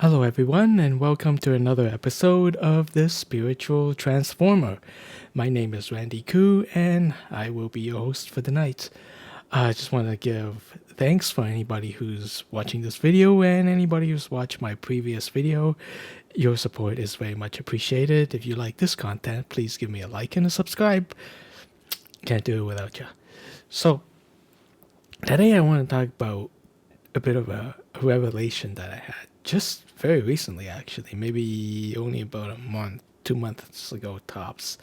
Hello, everyone, and welcome to another episode of The Spiritual Transformer. My name is Randy Koo, and I will be your host for the night. I just want to give thanks for anybody who's watching this video and anybody who's watched my previous video. Your support is very much appreciated. If you like this content, please give me a like and a subscribe. Can't do it without you. So, today I want to talk about a bit of a revelation that I had just very recently, actually, maybe only about a month, 2 months ago tops.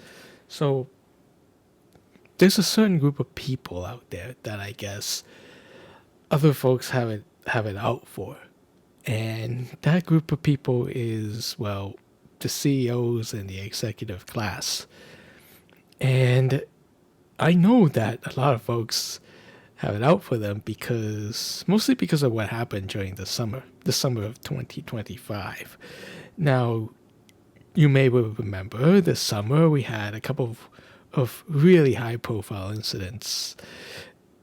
So there's a certain group of people out there that I guess other folks have it out for, and that group of people is, well, the CEOs and the executive class. And I know that a lot of folks have it out for them mostly because of what happened during the summer of 2025. Now, you may remember this summer we had a couple of really high profile incidents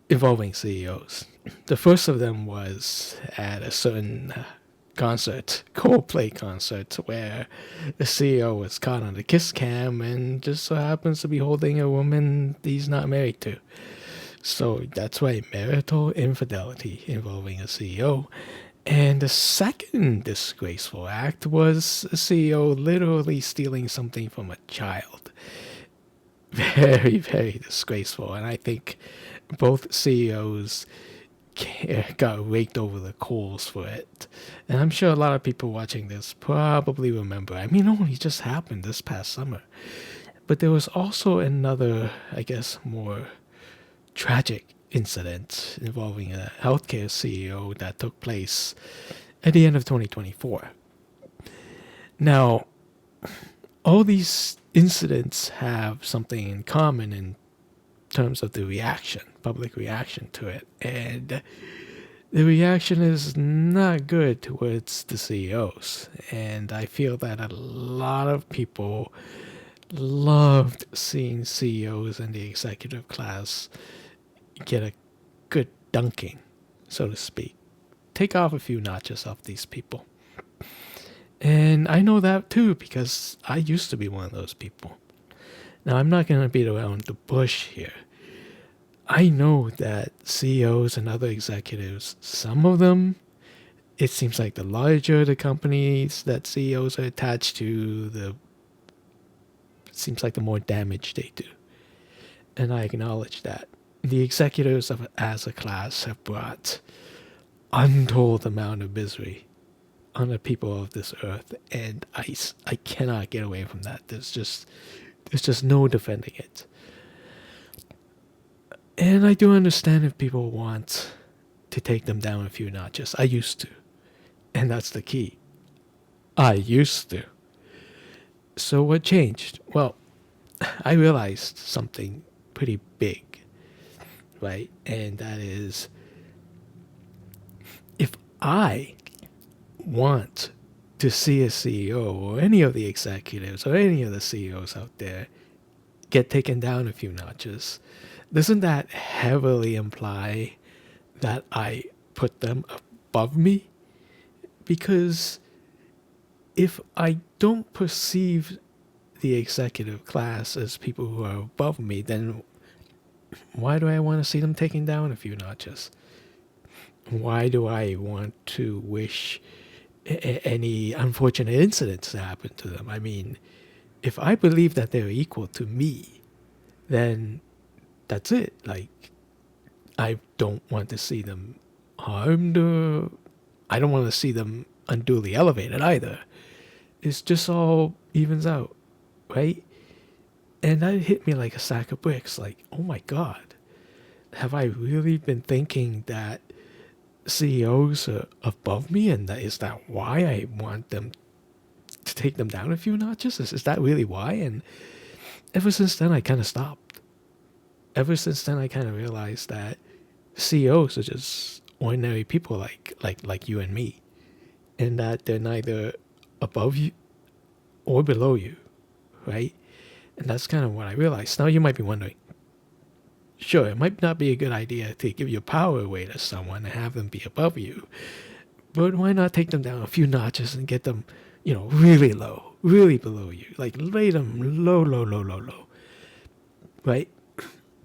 involving CEOs. The first of them was at a certain Coldplay concert, where the CEO was caught on the kiss cam and just so happens to be holding a woman he's not married to. So that's why marital infidelity involving a CEO. And the second disgraceful act was a CEO literally stealing something from a child. Very, very disgraceful. And I think both CEOs got raked over the coals for it. And I'm sure a lot of people watching this probably remember. I mean, it only just happened this past summer. But there was also another, I guess, more tragic incident involving a healthcare CEO that took place at the end of 2024. Now, all these incidents have something in common in terms of the reaction, public reaction to it. And the reaction is not good towards the CEOs. And I feel that a lot of people loved seeing CEOs and the executive class get a good dunking, so to speak. Take off a few notches off these people. And I know that too because I used to be one of those people. Now, I'm not going to beat around the bush here. I know that CEOs and other executives, some of them, it seems like the larger the companies that CEOs are attached to, it seems like the more damage they do. And I acknowledge that. The executives as a class have brought untold amount of misery on the people of this earth, and I cannot get away from that. There's just no defending it. And I do understand if people want to take them down a few notches. I used to. And that's the key. I used to. So what changed? Well, I realized something pretty big. Right? And that is, if I want to see a CEO or any of the executives or any of the CEOs out there get taken down a few notches, doesn't that heavily imply that I put them above me? Because if I don't perceive the executive class as people who are above me, then why do I want to see them taken down a few notches? Why do I want to wish any unfortunate incidents to happen to them? I mean, if I believe that they're equal to me, then that's it. Like, I don't want to see them harmed, or I don't want to see them unduly elevated either. It's just all evens out, right? And that hit me like a sack of bricks. Like, oh my God, have I really been thinking that CEOs are above me? And is that why I want them to take them down a few notches? Is that really why? And ever since then, I kind of stopped. Ever since then, I kind of realized that CEOs are just ordinary people like you and me. And that they're neither above you or below you, right? And that's kind of what I realized. Now you might be wondering, sure, it might not be a good idea to give your power away to someone and have them be above you. But why not take them down a few notches and get them, really low, really below you? Like lay them low, low, low, low, low, right?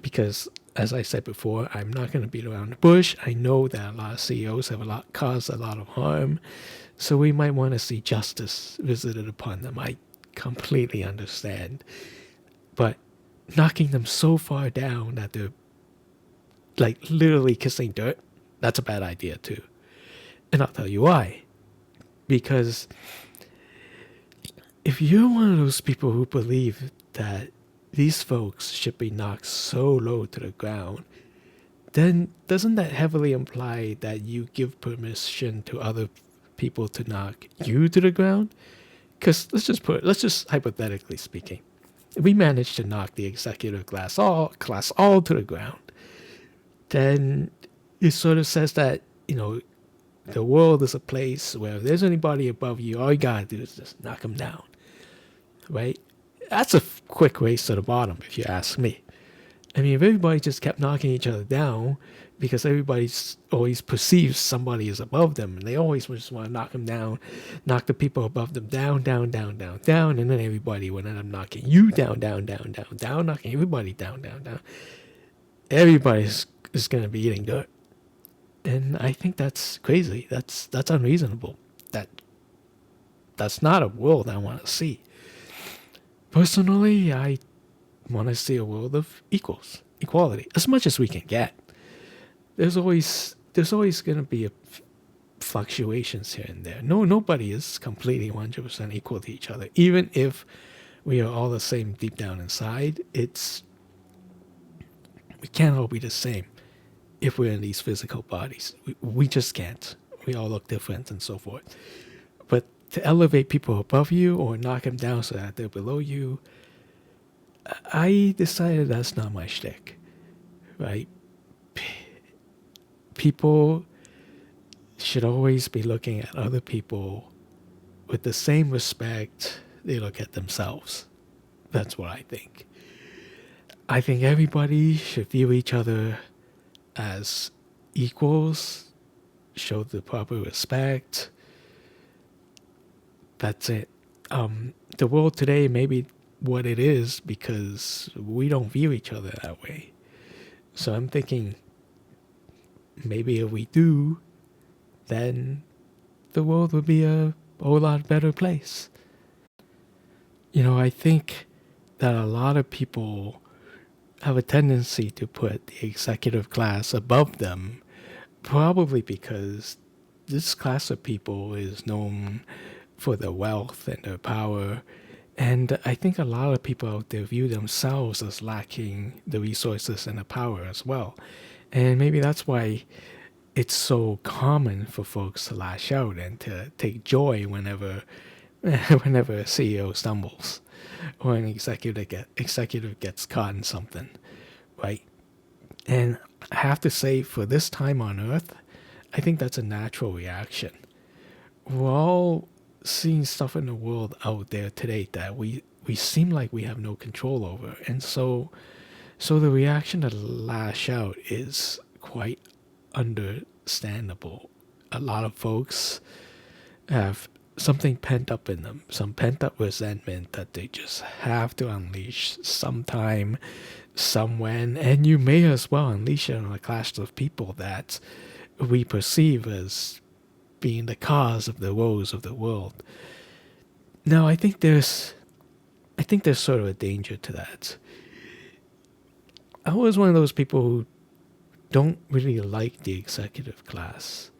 Because as I said before, I'm not going to beat around the bush. I know that a lot of CEOs have caused a lot of harm, so we might want to see justice visited upon them. I completely understand, but knocking them so far down that they're like literally kissing dirt, that's a bad idea too. And I'll tell you why. Because if you're one of those people who believe that these folks should be knocked so low to the ground, then doesn't that heavily imply that you give permission to other people to knock you to the ground? Because let's just hypothetically speaking, if we manage to knock the executive class all to the ground, then it sort of says that, the world is a place where if there's anybody above you, all you gotta do is just knock them down, right? That's a quick race to the bottom, if you ask me. I mean, if everybody just kept knocking each other down because everybody's always perceives somebody is above them, and they always just want to knock them down, knock the people above them down, down, down, down, down, and then everybody would end up knocking you down, down, down, down, down, knocking everybody down, down, down. Everybody's is going to be eating dirt. And I think that's crazy. That's unreasonable. That's not a world I want to see. Personally, I want to see a world of equality, as much as we can get. There's always going to be fluctuations here and there. Nobody is completely 100% equal to each other. Even if we are all the same deep down inside, we can't all be the same. If we're in these physical bodies, we just can't. We all look different and so forth. But to elevate people above you or knock them down so that they're below you, I decided that's not my shtick, right? People should always be looking at other people with the same respect they look at themselves. That's what I think. I think everybody should view each other as equals, show the proper respect. That's it. The world today may be what it is because we don't view each other that way. So I'm thinking maybe if we do, then the world would be a whole lot better place. I think that a lot of people have a tendency to put the executive class above them, probably because this class of people is known for their wealth and their power. And I think a lot of people out there view themselves as lacking the resources and the power as well. And maybe that's why it's so common for folks to lash out and to take joy whenever a CEO stumbles or an executive gets caught in something, right? And I have to say, for this time on Earth, I think that's a natural reaction. We're all seeing stuff in the world out there today that we seem like we have no control over, and so the reaction to lash out is quite understandable. A lot of folks have something pent up in them, some pent up resentment that they just have to unleash sometime, somewhen, and you may as well unleash it on a class of people that we perceive as being the cause of the woes of the world. Now, I think there's sort of a danger to that. I was one of those people who don't really like the executive class.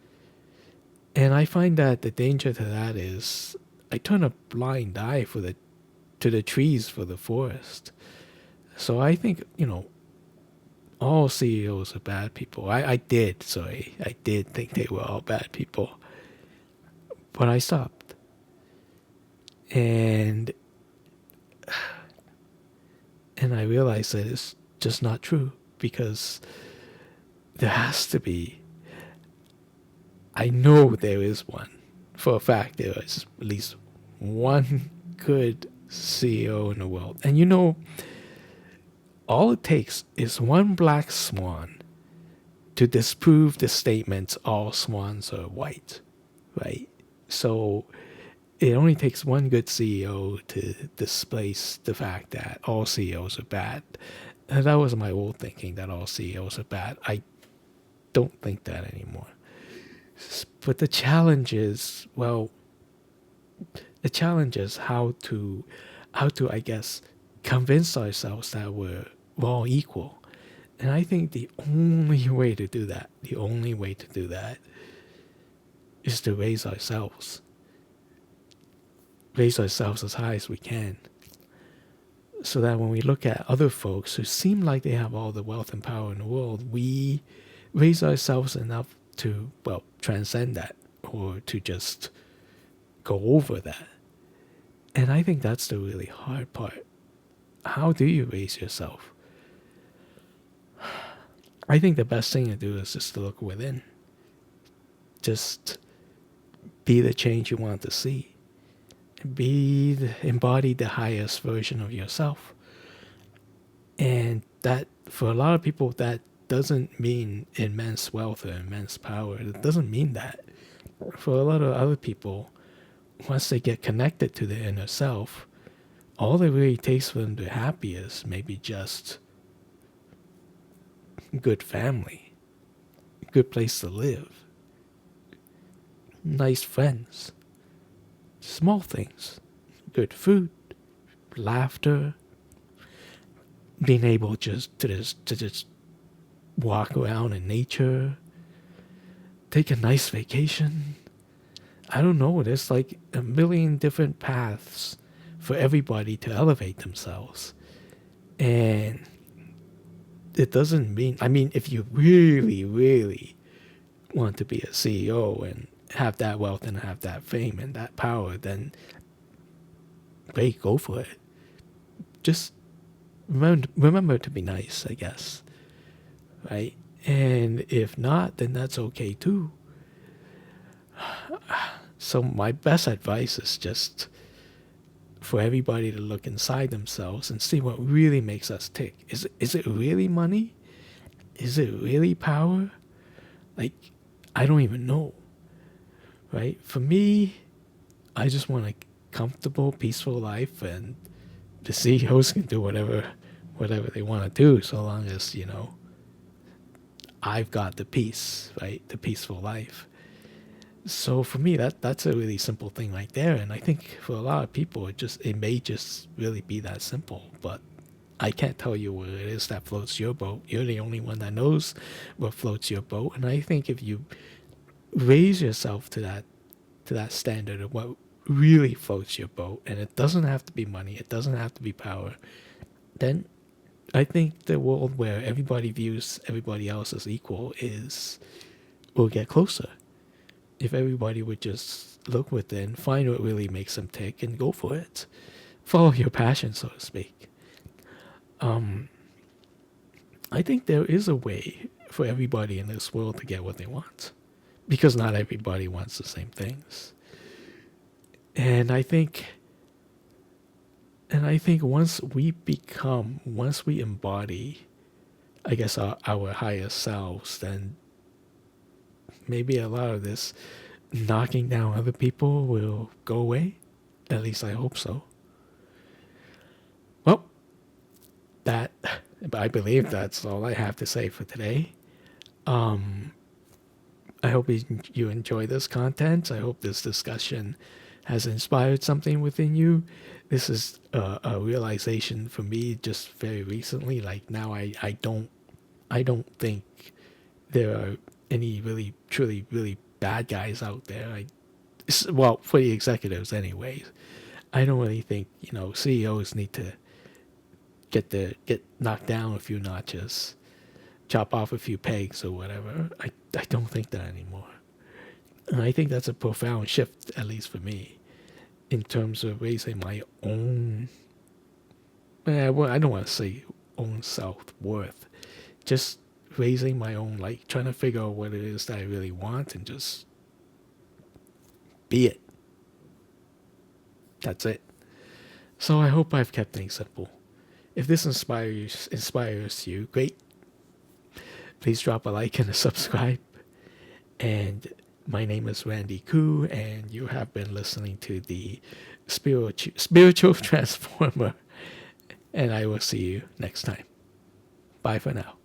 And I find that the danger to that is I turn a blind eye to the trees for the forest. So I think, all CEOs are bad people. I did think they were all bad people. But I stopped. And I realized that it's just not true, because there has to be, I know there is one. For a fact, there is at least one good CEO in the world. And all it takes is one black swan to disprove the statement all swans are white. right? So it only takes one good CEO to displace the fact that all CEOs are bad. And that was my old thinking, that all CEOs are bad. I don't think that anymore. But the challenge is, well, the challenge is how to I guess convince ourselves that we're all equal. And I think the only way to do that, is to raise ourselves as high as we can, so that when we look at other folks who seem like they have all the wealth and power in the world, we raise ourselves enough to, well, transcend that, or to just go over that. And I think that's the really hard part. How do you raise yourself? I think the best thing to do is just to look within. Just be the change you want to see. Embody the highest version of yourself. And that, for a lot of people, that doesn't mean immense wealth or immense power. It doesn't mean that. For a lot of other people, once they get connected to their inner self, all it really takes for them to be happy is maybe just good family, good place to live, nice friends, small things, good food, laughter, being able to just walk around in nature, take a nice vacation. I don't know, there's like a million different paths for everybody to elevate themselves. And it doesn't mean, I mean, if you really, really want to be a CEO and have that wealth and have that fame and that power, then great, go for it. Just remember to be nice, I guess, right? And if not, then that's okay too. So my best advice is just for everybody to look inside themselves and see what really makes us tick. Is it really money? Is it really power? Like, I don't even know, right? For me, I just want a comfortable, peaceful life, and the CEOs can do whatever they want to do, so long as, I've got the peace, right? The peaceful life. So for me, that's a really simple thing right there, and I think for a lot of people, it may just really be that simple. But I can't tell you what it is that floats your boat. You're the only one that knows what floats your boat, and I think if you raise yourself to that standard of what really floats your boat, and it doesn't have to be money, it doesn't have to be power, then I think the world where everybody views everybody else as equal will get closer. If everybody would just look within, find what really makes them tick, and go for it. Follow your passion, so to speak. I think there is a way for everybody in this world to get what they want, because not everybody wants the same things. And I think once we embody, I guess, our highest selves, then maybe a lot of this knocking down other people will go away. At least I hope so. Well, that I believe that's all I have to say for today. I hope you enjoy this content. I hope this discussion has inspired something within you. This is a realization for me just very recently. Like now, I don't think there are any really truly really bad guys out there. Well, for the executives, anyways. I don't really think CEOs need to get knocked down a few notches, chop off a few pegs or whatever. I don't think that anymore. And I think that's a profound shift, at least for me, in terms of raising my own, well, I don't want to say own self-worth, just raising my own, like trying to figure out what it is that I really want and just be it. That's it. So I hope I've kept things simple. If this inspires you, great. Please drop a like and a subscribe. And My name is Randy Koo, and you have been listening to the Spiritual Transformer, and I will see you next time. Bye for now.